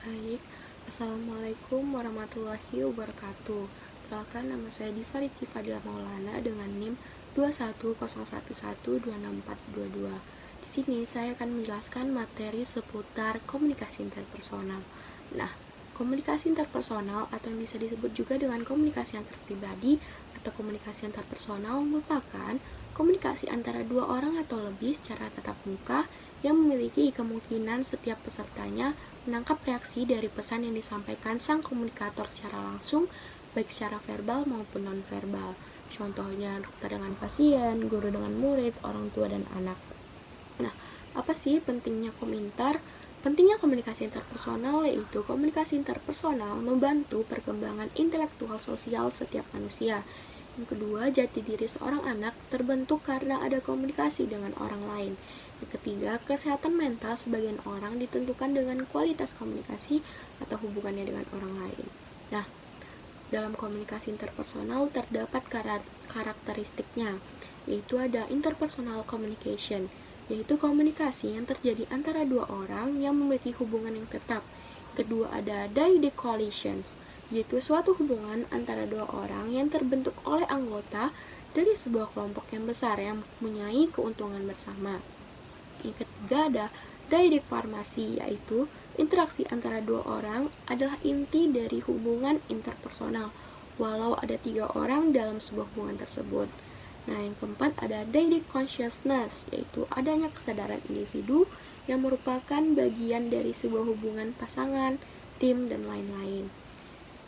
Baik, Assalamualaikum warahmatullahi wabarakatuh. Perkenalkan, nama saya Diva Rizky Fadila Maulana dengan NIM 210112642. Di sini saya akan menjelaskan materi seputar komunikasi interpersonal. Nah, komunikasi interpersonal atau yang bisa disebut juga dengan komunikasi antar pribadi atau komunikasi interpersonal merupakan komunikasi antara dua orang atau lebih secara tatap muka yang memiliki kemungkinan setiap pesertanya menangkap reaksi dari pesan yang disampaikan sang komunikator secara langsung, baik secara verbal maupun non-verbal. Contohnya dokter dengan pasien, guru dengan murid, orang tua dan anak. Nah, apa sih pentingnya komentar? Pentingnya komunikasi interpersonal yaitu komunikasi interpersonal membantu perkembangan intelektual sosial setiap manusia. Yang kedua, jati diri seorang anak terbentuk karena ada komunikasi dengan orang lain. Yang ketiga, kesehatan mental sebagian orang ditentukan dengan kualitas komunikasi atau hubungannya dengan orang lain. Nah, dalam komunikasi interpersonal terdapat karakteristiknya, yaitu ada interpersonal communication, yaitu komunikasi yang terjadi antara dua orang yang memiliki hubungan yang tetap. Kedua, ada dyadic coalitions, yaitu suatu hubungan antara dua orang yang terbentuk oleh anggota dari sebuah kelompok yang besar yang mempunyai keuntungan bersama. Yang ketiga ada dyadic farmasi, yaitu interaksi antara dua orang adalah inti dari hubungan interpersonal, walau ada tiga orang dalam sebuah hubungan tersebut. Nah, yang keempat ada dyadic consciousness, yaitu adanya kesadaran individu yang merupakan bagian dari sebuah hubungan pasangan, tim, dan lain-lain.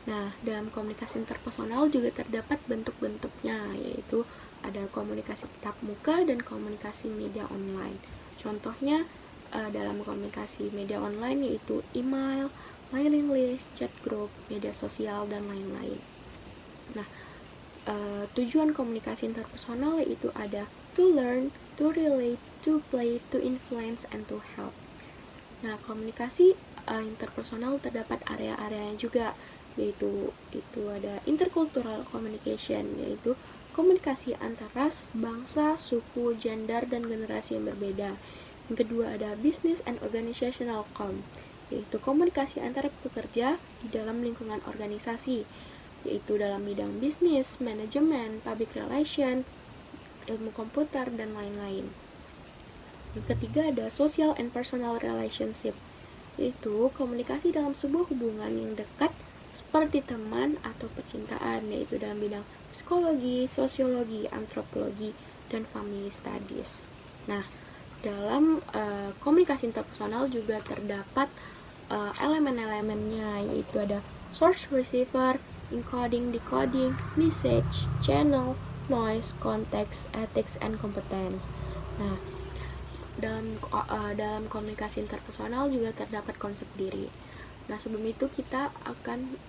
Nah, dalam komunikasi interpersonal juga terdapat bentuk-bentuknya, yaitu ada komunikasi tatap muka dan komunikasi media online. Contohnya dalam komunikasi media online yaitu email, mailing list, chat group, media sosial, dan lain-lain. Nah, tujuan komunikasi interpersonal yaitu ada to learn, to relate, to play, to influence, and to help. Nah, komunikasi interpersonal terdapat area-areanya juga, yaitu ada intercultural communication, yaitu komunikasi antar ras, bangsa, suku, gender, dan generasi yang berbeda. Yang kedua ada business and organizational yaitu komunikasi antara pekerja di dalam lingkungan organisasi, yaitu dalam bidang bisnis, manajemen, public relation, ilmu komputer, dan lain-lain. Yang ketiga ada social and personal relationship, yaitu komunikasi dalam sebuah hubungan yang dekat seperti teman atau percintaan, yaitu dalam bidang psikologi, sosiologi, antropologi, dan family studies. Nah, dalam komunikasi interpersonal juga terdapat elemen-elemennya, yaitu ada source receiver, encoding, decoding, message, channel, noise, context, ethics, and competence. Nah, dalam komunikasi interpersonal juga terdapat konsep diri. Nah, sebelum itu kita akan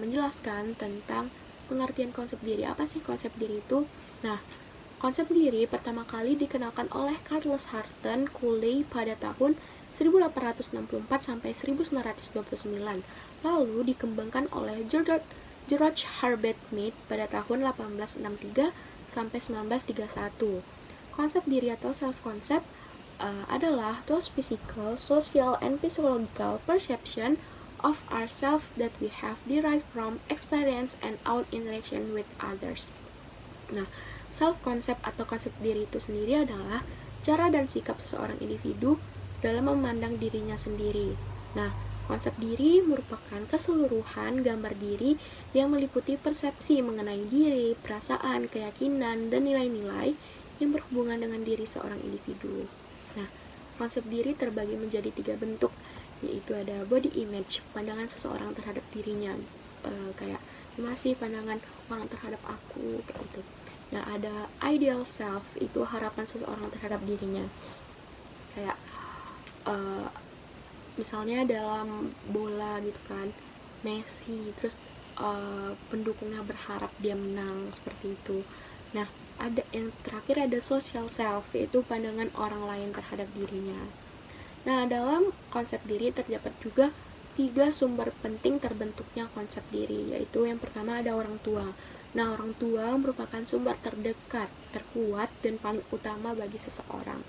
menjelaskan tentang pengertian konsep diri. Apa sih konsep diri itu? Nah, konsep diri pertama kali dikenalkan oleh Charles Hutton Cooley pada tahun 1864 sampai 1929. Lalu dikembangkan oleh George Herbert Mead pada tahun 1863 sampai 1931. Konsep diri atau self-concept adalah those physical, social, and physiological perception of ourselves that we have derived from experience and our interaction with others. Nah, self-concept atau konsep diri itu sendiri adalah cara dan sikap seseorang individu dalam memandang dirinya sendiri. Nah, konsep diri merupakan keseluruhan gambar diri yang meliputi persepsi mengenai diri, perasaan, keyakinan, dan nilai-nilai yang berhubungan dengan diri seorang individu. Nah, konsep diri terbagi menjadi 3 bentuk, yaitu ada body image, pandangan seseorang terhadap dirinya, kayak gimana sih pandangan orang terhadap aku, kayak gitu. Nah, ada ideal self, itu harapan seseorang terhadap dirinya, kayak misalnya dalam bola gitu kan, Messi, terus pendukungnya berharap dia menang, seperti itu. Nah, ada yang terakhir ada social self, yaitu pandangan orang lain terhadap dirinya. Nah, dalam konsep diri terdapat juga 3 sumber penting terbentuknya konsep diri, yaitu yang pertama ada orang tua. Nah, orang tua merupakan sumber terdekat, terkuat, dan paling utama bagi seseorang.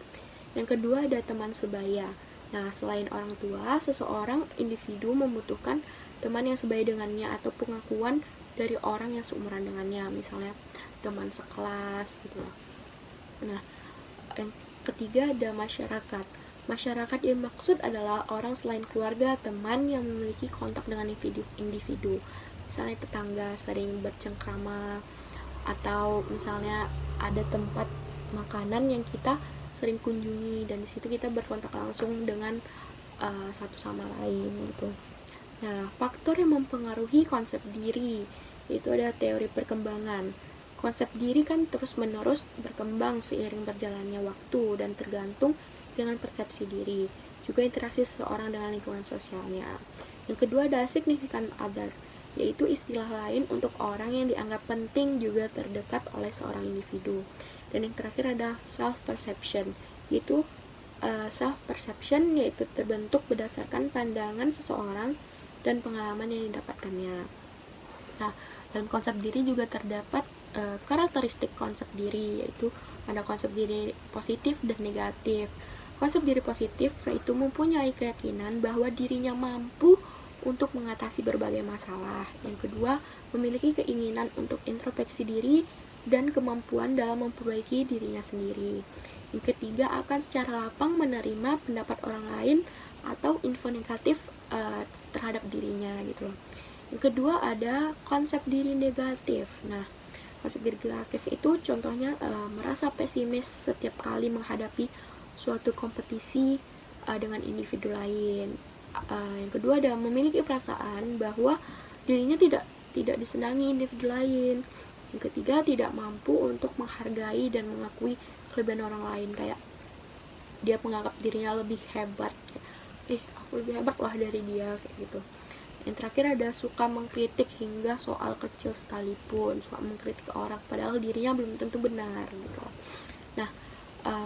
Yang kedua ada teman sebaya. Nah, selain orang tua, seseorang individu membutuhkan teman yang sebaya dengannya atau pengakuan dari orang yang seumuran dengannya, misalnya teman sekelas gitu. Nah, yang ketiga ada masyarakat. Masyarakat yang maksud adalah orang selain keluarga, teman yang memiliki kontak dengan individu. Misalnya tetangga sering bercengkrama, atau misalnya ada tempat makanan yang kita sering kunjungi dan di situ kita berkontak langsung dengan satu sama lain gitu. Nah, faktor yang mempengaruhi konsep diri itu ada teori perkembangan. Konsep diri kan terus-menerus berkembang seiring berjalannya waktu dan tergantung dengan persepsi diri, juga interaksi seseorang dengan lingkungan sosialnya. Yang kedua ada significant other, yaitu istilah lain untuk orang yang dianggap penting juga terdekat oleh seorang individu. Dan yang terakhir ada self-perception, yaitu self-perception yaitu terbentuk berdasarkan pandangan seseorang dan pengalaman yang didapatkannya. Nah, dalam konsep diri juga terdapat karakteristik konsep diri, yaitu ada konsep diri positif dan negatif. Konsep diri positif yaitu mempunyai keyakinan bahwa dirinya mampu untuk mengatasi berbagai masalah. Yang kedua, memiliki keinginan untuk introspeksi diri dan kemampuan dalam memperbaiki dirinya sendiri. Yang ketiga, akan secara lapang menerima pendapat orang lain atau info negatif terhadap dirinya gitu loh. Yang kedua ada konsep diri negatif. Nah, konsep diri negatif itu contohnya merasa pesimis setiap kali menghadapi suatu kompetisi dengan individu lain. Yang kedua ada memiliki perasaan bahwa dirinya tidak disenangi individu lain. Yang ketiga tidak mampu untuk menghargai dan mengakui kelebihan orang lain, kayak dia menganggap dirinya lebih hebat, aku lebih hebat lah dari dia kayak gitu. Yang terakhir ada suka mengkritik hingga soal kecil sekalipun, suka mengkritik orang padahal dirinya belum tentu benar gitu. Nah,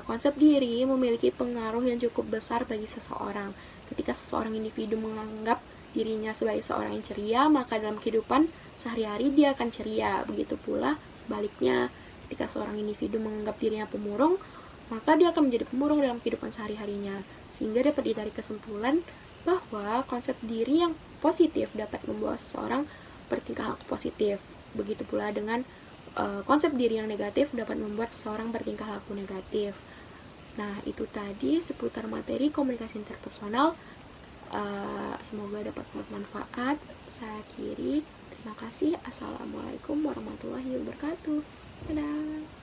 konsep diri memiliki pengaruh yang cukup besar bagi seseorang. Ketika seseorang individu menganggap dirinya sebagai seorang yang ceria, maka dalam kehidupan sehari-hari dia akan ceria. Begitu pula sebaliknya, ketika seorang individu menganggap dirinya pemurung, maka dia akan menjadi pemurung dalam kehidupan sehari-harinya. Sehingga dapat ditarik kesimpulan bahwa konsep diri yang positif dapat membawa seseorang bertingkah laku positif. Begitu pula dengan konsep diri yang negatif dapat membuat seseorang bertingkah laku negatif. Nah, itu tadi seputar materi komunikasi interpersonal. Semoga dapat bermanfaat. Saya akhiri. Terima kasih. Assalamualaikum warahmatullahi wabarakatuh. Dadah.